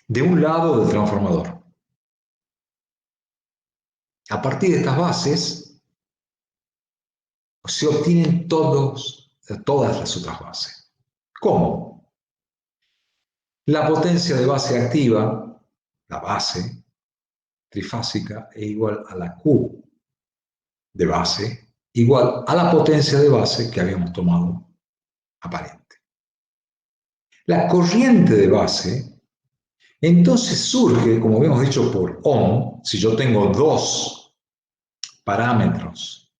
de un lado del transformador. A partir de estas bases se obtienen todas las otras bases. ¿Cómo? La potencia de base activa, la base trifásica, es igual a la Q de base, igual a la potencia de base que habíamos tomado aparente. La corriente de base, entonces surge, como habíamos dicho, por Ohm. Si yo tengo dos parámetros,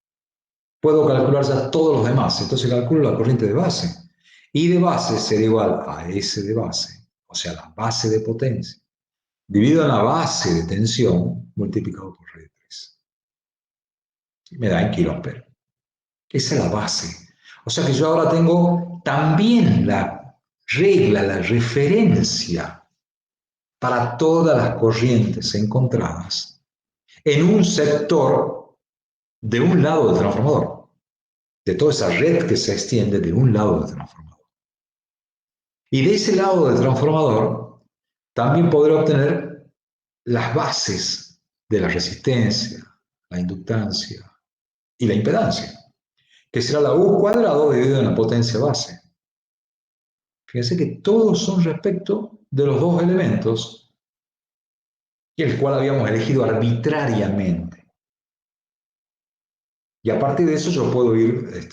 puedo calcular ya todos los demás. Entonces calculo la corriente de base. Y de base será igual a S de base, o sea, la base de potencia, dividido en la base de tensión, multiplicado por R3. Me da en kilómetros. Esa es la base. O sea que yo ahora tengo también la regla, la referencia para todas las corrientes encontradas en un sector de un lado del transformador, de toda esa red que se extiende de un lado del transformador. Y de ese lado del transformador también podré obtener las bases de la resistencia, la inductancia y la impedancia, que será la U cuadrado dividido en la potencia base. Fíjense que todos son respecto de los dos elementos y el cual habíamos elegido arbitrariamente. Y a partir de eso yo puedo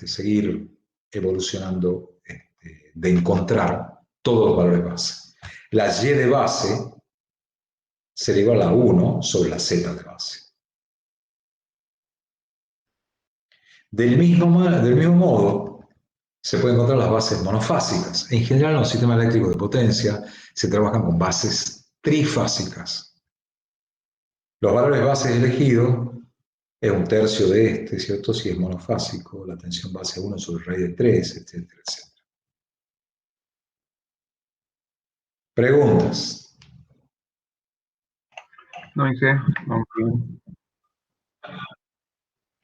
seguir evolucionando de encontrar todos los valores base. La Y de base será igual a 1 sobre la Z de base. Del mismo modo, se pueden encontrar las bases monofásicas. En general, en los sistemas eléctricos de potencia se trabajan con bases trifásicas. Los valores bases elegidos es un tercio de este, ¿cierto? Si es monofásico, la tensión base 1 sobre raíz de 3, etcétera, etcétera. Preguntas. No sé, no,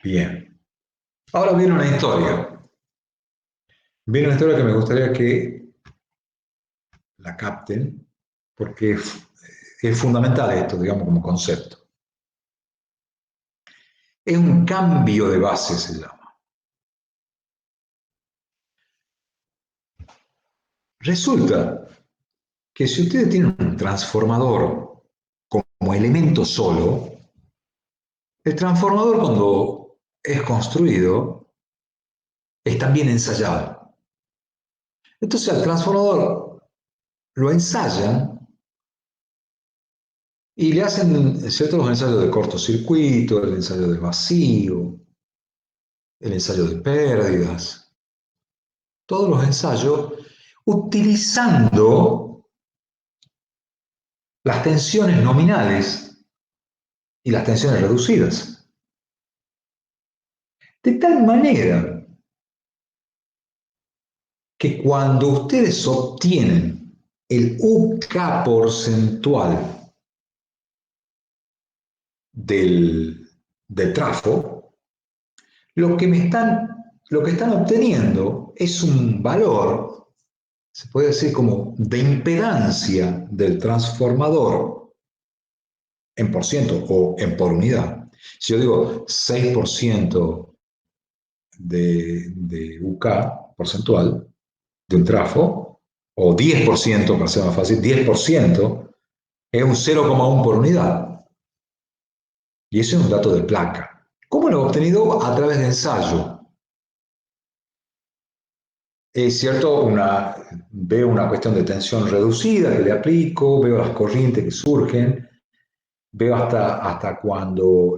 Bien. Ahora viene una historia. Viene una historia que me gustaría que la capten, porque es fundamental esto, digamos, como concepto. Es un cambio de base, se llama. Resulta que si ustedes tienen un transformador como elemento solo, el transformador cuando es construido es también ensayado. Entonces al transformador lo ensayan y le hacen ciertos ensayos de cortocircuito, el ensayo de vacío, el ensayo de pérdidas, todos los ensayos utilizando las tensiones nominales y las tensiones reducidas. De tal manera que cuando ustedes obtienen el UK porcentual del trafo, lo que están obteniendo es un valor, se puede decir como de impedancia del transformador en por ciento o en por unidad. Si yo digo 6% de UK porcentual de un trafo, o 10%, para ser más fácil, 10% es un 0,1 por unidad. Y eso es un dato de placa. ¿Cómo lo he obtenido? A través de ensayo. Es cierto, veo una cuestión de tensión reducida que le aplico, veo las corrientes que surgen, veo hasta cuando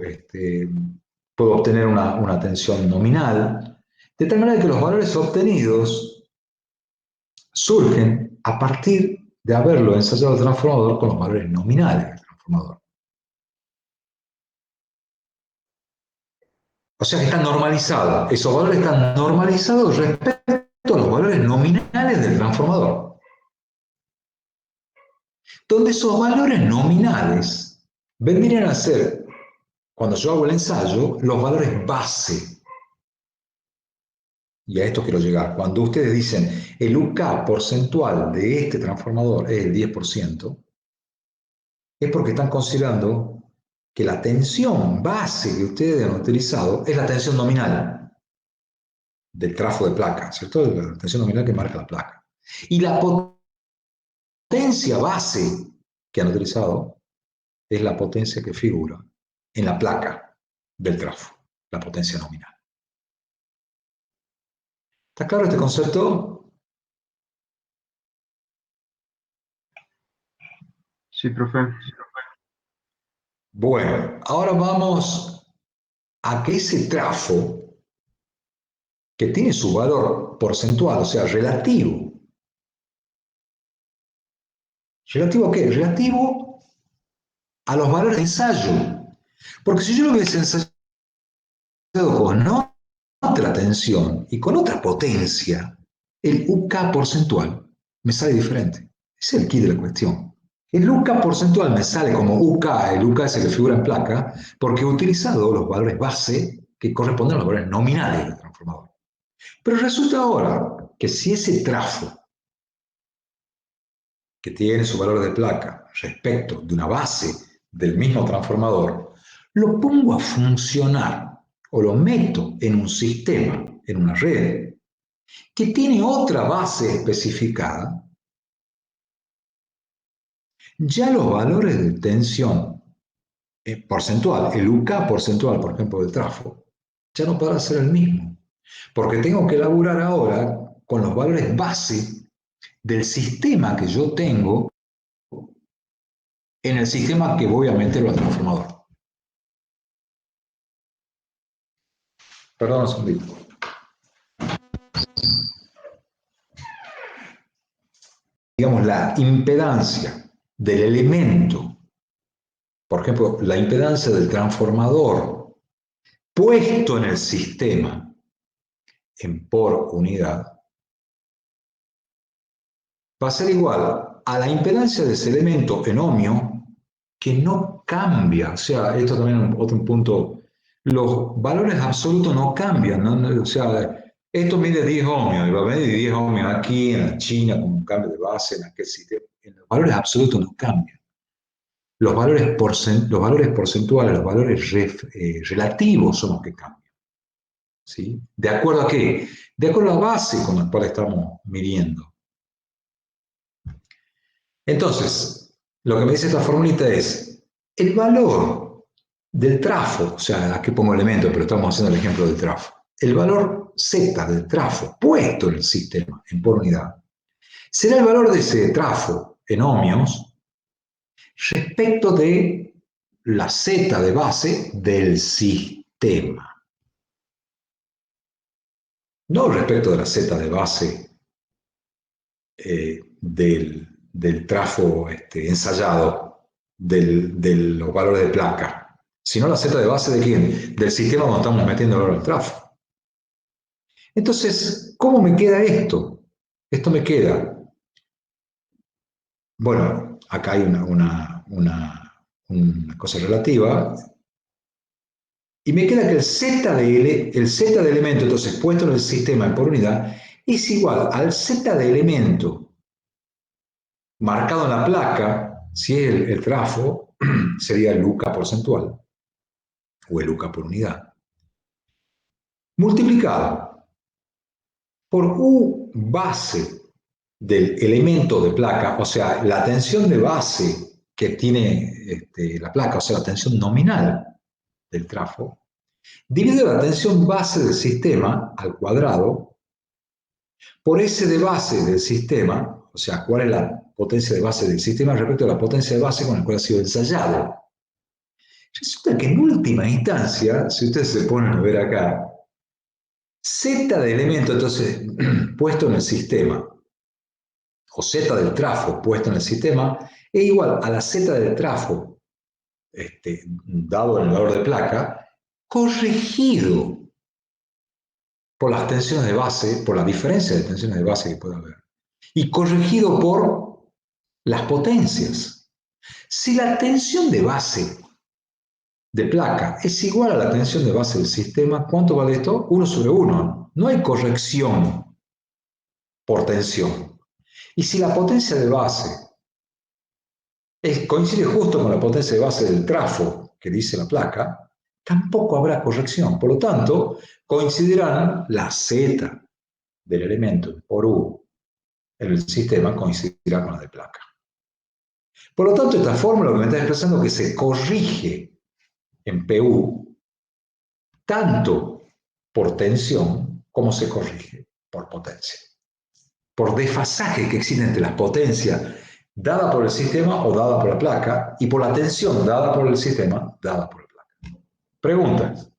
puedo obtener una tensión nominal, de tal manera que los valores obtenidos surgen a partir de haberlo ensayado el transformador con los valores nominales del transformador. O sea que están normalizados, esos valores están normalizados respecto a los valores nominales del transformador. Donde esos valores nominales vendrían a ser, cuando yo hago el ensayo, los valores base. Y a esto quiero llegar. Cuando ustedes dicen el UK porcentual de este transformador es el 10%, es porque están considerando que la tensión base que ustedes han utilizado es la tensión nominal del trafo de placa, ¿cierto? La tensión nominal que marca la placa. Y la potencia base que han utilizado es la potencia que figura en la placa del trafo, la potencia nominal. ¿Está claro este concepto? Sí, profe. Bueno, ahora vamos a que ese trafo, que tiene su valor porcentual, o sea, relativo. ¿Relativo a qué? Relativo a los valores de ensayo. Porque si yo lo hubiese ensayado con otra tensión y con otra potencia, el UK porcentual me sale diferente. Ese es el kit de la cuestión. El UK porcentual me sale como UK, el UK es el que figura en placa, porque he utilizado los valores base que corresponden a los valores nominales del transformador. Pero resulta ahora que si ese trafo que tiene su valor de placa respecto de una base del mismo transformador, lo pongo a funcionar o lo meto en un sistema, en una red, que tiene otra base especificada, ya los valores de tensión porcentual, el UK porcentual, por ejemplo, del trafo, ya no podrá ser el mismo, porque tengo que elaborar ahora con los valores base del sistema que yo tengo en el sistema que voy a meterlo al transformador. Perdón un segundito. Digamos, la impedancia del elemento, por ejemplo, la impedancia del transformador puesto en el sistema en por unidad, va a ser igual a la impedancia de ese elemento en ohmio que no cambia. O sea, esto también es otro punto. Los valores absolutos no cambian, ¿no? O sea, esto mide 10 ohmios, y va a medir 10 ohmios aquí en la China con un cambio de base en aquel sistema. Los valores absolutos no cambian. Los valores porcentuales, los valores relativos son los que cambian. ¿Sí? ¿De acuerdo a qué? De acuerdo a la base con la cual estamos midiendo. Entonces, lo que me dice esta formulita es, el valor del trafo, o sea, aquí pongo elementos, pero estamos haciendo el ejemplo del trafo, el valor Z del trafo puesto en el sistema en por unidad, será el valor de ese trafo en ohmios respecto de la Z de base del sistema. No respecto de la Z de base del trafo ensayado de los valores de placa, sino la Z de base de quién? Del sistema donde estamos metiendo el valor del trafo. Entonces, ¿cómo me queda esto? Esto me queda, bueno, acá hay una cosa relativa, y me queda que el Z de elemento, entonces puesto en el sistema en por unidad, es igual al Z de elemento marcado en la placa, si es el trafo, sería el UK porcentual, o el UK por unidad, multiplicado por U base del elemento de placa, o sea, la tensión de base que tiene la placa, o sea, la tensión nominal del trafo, dividido la tensión base del sistema al cuadrado por S de base del sistema, o sea, cuál es la potencia de base del sistema respecto a la potencia de base con la cual ha sido ensayado. Resulta que en última instancia, si ustedes se ponen a ver acá, Z de elemento, entonces, puesto en el sistema, o Z del trafo puesto en el sistema, es igual a la Z del trafo, dado el valor de placa, corregido por las tensiones de base, por la diferencia de tensiones de base que puede haber, y corregido por las potencias. Si la tensión de base de placa es igual a la tensión de base del sistema, ¿cuánto vale esto? 1 sobre 1. No hay corrección por tensión. Y si la potencia de base coincide justo con la potencia de base del trafo que dice la placa, tampoco habrá corrección. Por lo tanto, coincidirán la Z del elemento por U en el sistema coincidirá con la de placa. Por lo tanto, esta fórmula lo que me está expresando es que se corrige en PU tanto por tensión como se corrige por potencia. Por desfasaje que existe entre las potencias dada por el sistema o dada por la placa y por la tensión dada por el sistema dada por la placa. Preguntas.